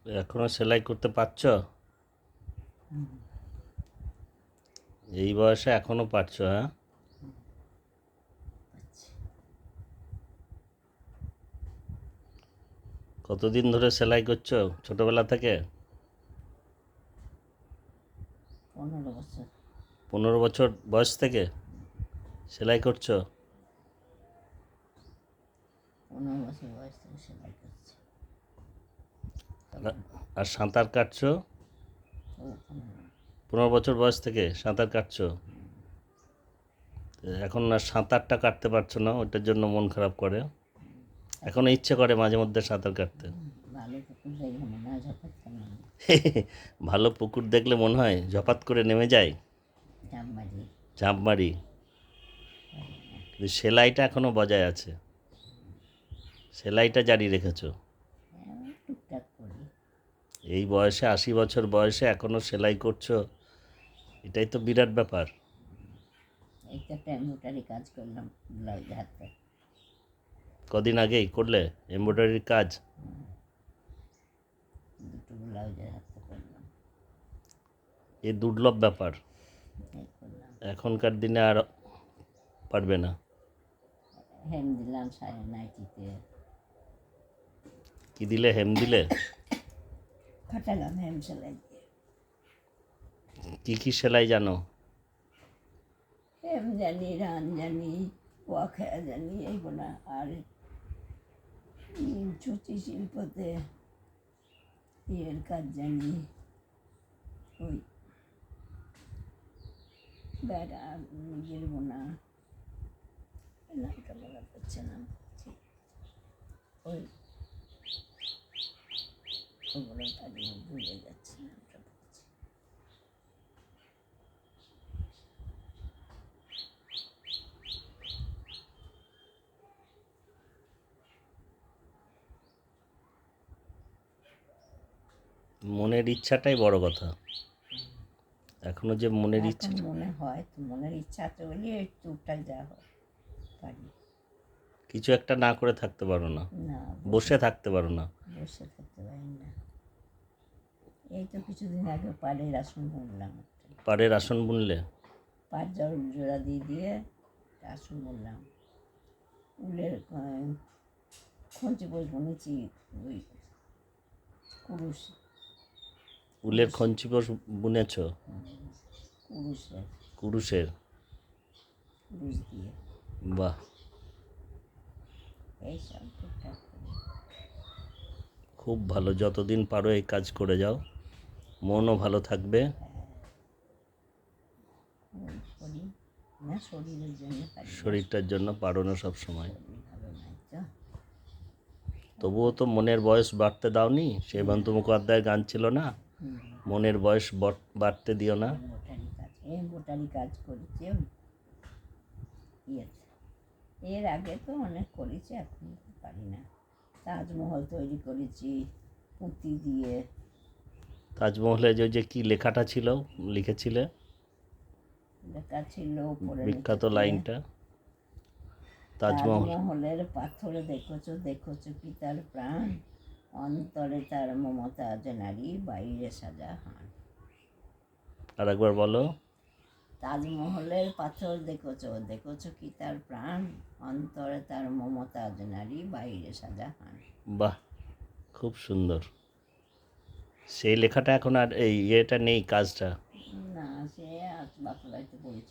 এখনো সেলাই করতে পারছো? এই বয়সে এখনো পারছো? হ্যাঁ, কতদিন ধরে সেলাই করছো? ছোটবেলা থেকে? 15 বছর। 15 বছর বয়স থেকে সেলাই করছো? 15 বছর বয়স থেকে সেলাই করছি। আর সাঁতার কাটছো? 15 বছর বয়স থেকে সাঁতার কাটছো? এখন আর সাঁতারটা কাটতে পারছো না, ওটার জন্য মন খারাপ করে? এখনো ইচ্ছে করে মাঝে মধ্যে সাঁতার কাটতে? ভালো পুকুর দেখে মনে হয় ঝপাত কেন ভালো পুকুর দেখলে মনে হয় ঝপাত করে নেমে যায়, ঝাঁপ মারি। ঝাঁপ মারি। কিন্তু সেলাইটা এখনো বজায় আছে, সেলাইটা জারি রেখেছো। টুকটাক করি। এই বয়সে 80 বছর বয়সে এখনো সেলাই করছো, এটাই তো বিরাট ব্যাপার। এই তো একটা এমব্রয়ডারি কাজ করলাম ব্লাউজে হাতে। কদিন আগেই করলে এমব্রয়ডারির কাজ? দুটো ব্লাউজের হাতে করলাম। এ দুর্লভ ব্যাপার, এই করলাম। এখনকার দিনে আর পারবে না। হেম দিলাম সাড়ে নাইটিতে। কি দিলে? হেম দিলে? খাটালাম হেম সেলাই দিয়ে। কি কি সেলাই জানো? হেম জানি, রান জানি, কুয়াখায়া জানি, এইগুলো। আর ছুচি শিল্পতে ইয়ের কাজ জানি, ওই বেড়া নিজের বোনা, নামটা মনে পড়ছে না ঠিক। ওই ওগুলো কাজে ভুলে যাচ্ছে নামটা পড়ছে। মনের ইচ্ছাটাই বড় কথা। এখনো যে মনের এখন ইচ্ছা, মনে হয় তো, মনের ইচ্ছা তো বলি টুকটাক যা হয় পারি। কিছু একটা না করে থাকতে পারো না, না, বসে থাকতে পারো না। বসে থাকতে পারি না। এই তো কিছুদিন আগে পাড়ের আসন বুনলাম। পাড়ের আসন বুনলে? পাড় জোড়া দিয়ে দিয়ে আসন বুনলাম। উলের খঞ্চি পোষ বুনেছি, ওই কুরুশ। উলের খঞ্চিপোষ বুনেছ? কুরুশের কুরুশের? কুরুশ দিয়ে বাহ, এইসব টুকটাক করি। খুব ভালো। যতদিন পারো এই কাজ করে যাও, মনও ভালো থাকবে। ওই করি না, শরীরের জন্য পারি না। শরীরটার জন্য পারো না সব সময়। শরীর ভালো নাই তো। তবুও তো মনের বয়স বাড়তে দাওনি। সেবন্ত মুখোপাধ্যায়ের গান ছিল না, মনের বয়স বাড়তে দিও না। এমব্রয়ডারি কাজ করেছি ইয়েতে। এর আগে তো অনেক করেছি, এখন পারি না। তাজমহল তৈরি করেছি পুঁতি দিয়ে। তাজমহলে যে কি লেখাটা ছিল, লিখেছিলে লেখা ছিল উপরে বিখ্যাত লাইনটা? তাজমহল। তাজমহলের পাথর দেখেছো দেখেছো কি তার প্রাণ, অন্তরে তার মমতা যে নারী, বাইরে সাজা হান। আর একবার বলো। তাজমহলের পাথর দেখেছো দেখেছো কি তার প্রাণ, অন্তরে তার মমতা যে নারী, বাইরে সাজা হান। বাহ, খুব সুন্দর। সেই লেখাটা এখন আর এই ইয়েটা নেই, কাজটা? না, সে বাপুরাইতে পড়েছি।